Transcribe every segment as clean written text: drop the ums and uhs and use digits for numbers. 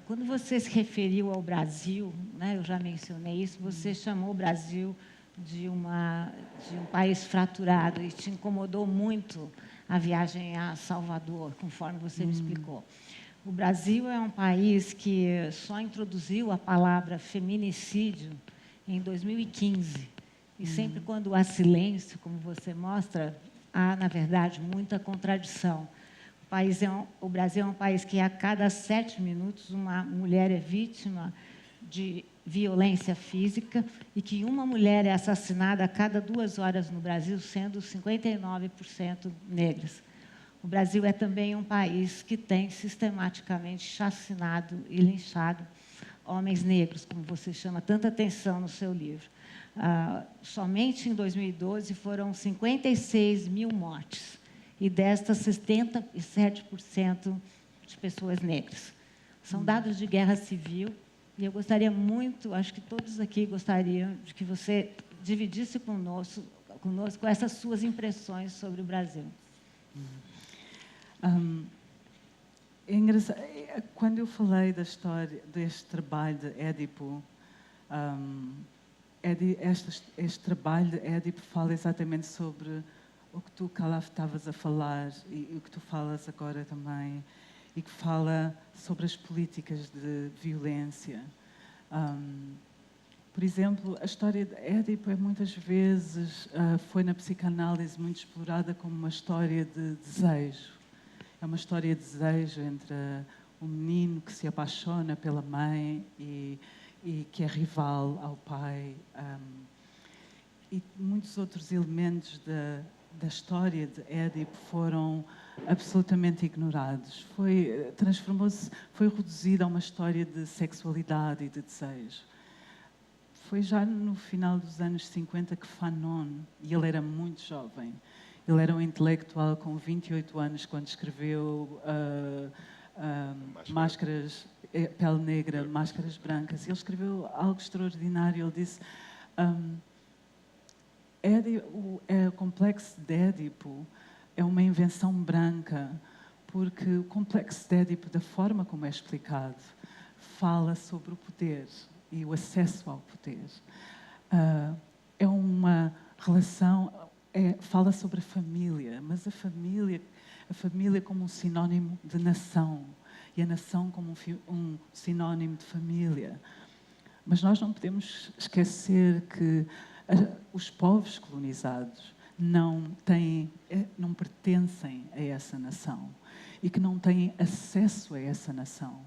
Quando você se referiu ao Brasil, né, eu já mencionei isso, você chamou o Brasil de um país fraturado e te incomodou muito a viagem a Salvador, conforme você me explicou. O Brasil é um país que só introduziu a palavra feminicídio em 2015. E sempre quando há silêncio, como você mostra, há, na verdade, muita contradição. O Brasil é um país que a cada 7 minutos uma mulher é vítima de violência física e que uma mulher é assassinada a cada 2 horas no Brasil, sendo 59% negras. O Brasil é também um país que tem sistematicamente chacinado e linchado homens negros, como você chama tanta atenção no seu livro. Somente em 2012 foram 56 mil mortes, e destas 77% de pessoas negras. São dados de guerra civil, e eu gostaria muito, acho que todos aqui gostariam de que você dividisse conosco essas suas impressões sobre o Brasil. É engraçado, quando eu falei da história deste trabalho de Édipo, este trabalho de Édipo fala exatamente sobre o que tu, Khalaf, estavas a falar e o que tu falas agora também, e que fala sobre as políticas de violência. Por exemplo, a história de Édipo muitas vezes foi na psicanálise muito explorada como uma história de desejo. É uma história de desejo entre um menino que se apaixona pela mãe e que é rival ao pai. E muitos outros elementos da história de Édipo foram absolutamente ignorados. Transformou-se, foi reduzida a uma história de sexualidade e de desejo. Foi já no final dos anos 50 que Fanon, e ele era muito jovem, ele era um intelectual com 28 anos quando escreveu Máscaras, Pele Negra, Máscaras Brancas. Ele escreveu algo extraordinário. Ele disse... o complexo de Édipo é uma invenção branca, porque o complexo de Édipo, da forma como é explicado, fala sobre o poder e o acesso ao poder. É uma relação, fala sobre a família, mas a família como um sinónimo de nação, e a nação como um sinónimo de família. Mas nós não podemos esquecer que os povos colonizados não pertencem a essa nação e que não têm acesso a essa nação.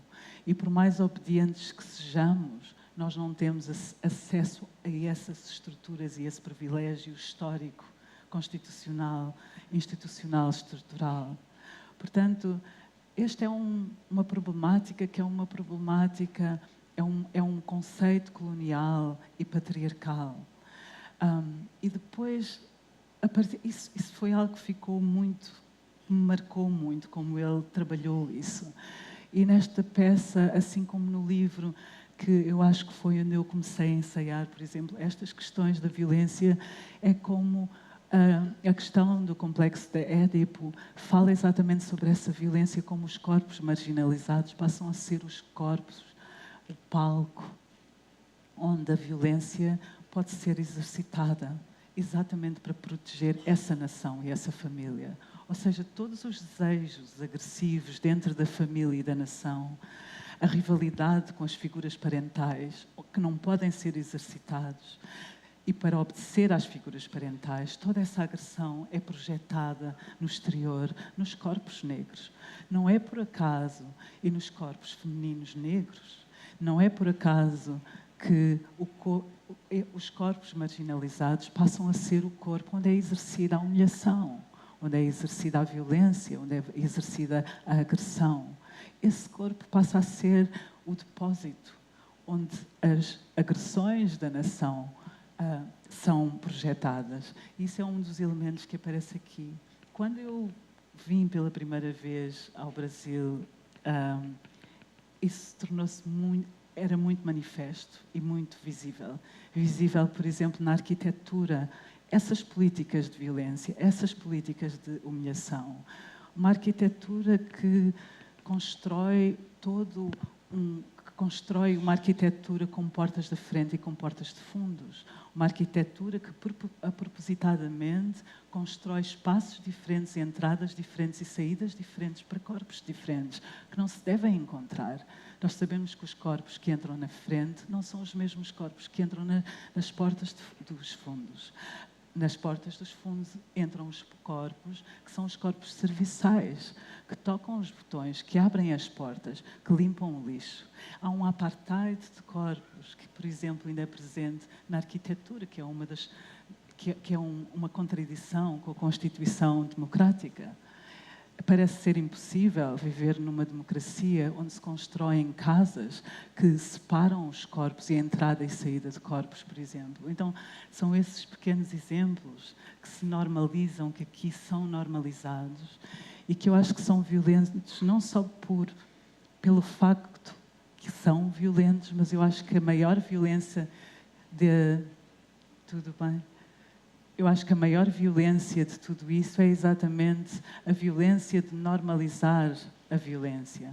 E por mais obedientes que sejamos, nós não temos acesso a essas estruturas e esse privilégio histórico, constitucional, institucional, estrutural. Portanto, esta é uma problemática que é uma problemática, é um conceito colonial e patriarcal. E depois, isso foi algo que ficou muito, me marcou muito, como ele trabalhou isso. E nesta peça, assim como no livro, que eu acho que foi onde eu comecei a ensaiar, por exemplo, estas questões da violência, é como a questão do complexo de Édipo fala exatamente sobre essa violência, como os corpos marginalizados passam a ser os corpos, o palco, onde a violência pode ser exercitada exatamente para proteger essa nação e essa família. Ou seja, todos os desejos agressivos dentro da família e da nação, a rivalidade com as figuras parentais, que não podem ser exercitados, e para obedecer às figuras parentais, toda essa agressão é projetada no exterior, nos corpos negros. Não é por acaso, e nos corpos femininos negros, não é por acaso que os corpos marginalizados passam a ser o corpo onde é exercida a humilhação, onde é exercida a violência, onde é exercida a agressão. Esse corpo passa a ser o depósito onde as agressões da nação são projetadas. Isso é um dos elementos que aparece aqui. Quando eu vim pela primeira vez ao Brasil, isso tornou-se era muito manifesto e muito visível. Visível, por exemplo, na arquitetura, essas políticas de violência, essas políticas de humilhação. Uma arquitetura que constrói todo que constrói uma arquitetura com portas de frente e com portas de fundos. Uma arquitetura que, propositadamente, constrói espaços diferentes, entradas diferentes e saídas diferentes para corpos diferentes, que não se devem encontrar. Nós sabemos que os corpos que entram na frente não são os mesmos corpos que entram nas portas dos fundos. Nas portas dos fundos entram os corpos, que são os corpos serviçais, que tocam os botões, que abrem as portas, que limpam o lixo. Há um apartheid de corpos, que, por exemplo, ainda é presente na arquitetura, que é uma contradição com a Constituição Democrática. Parece ser impossível viver numa democracia onde se constroem casas que separam os corpos e a entrada e saída de corpos, por exemplo. Então, são esses pequenos exemplos que se normalizam, que aqui são normalizados e que eu acho que são violentos não só pelo facto que são violentos, mas eu acho que a maior violência Tudo bem? Eu acho que a maior violência de tudo isso é exatamente a violência de normalizar a violência.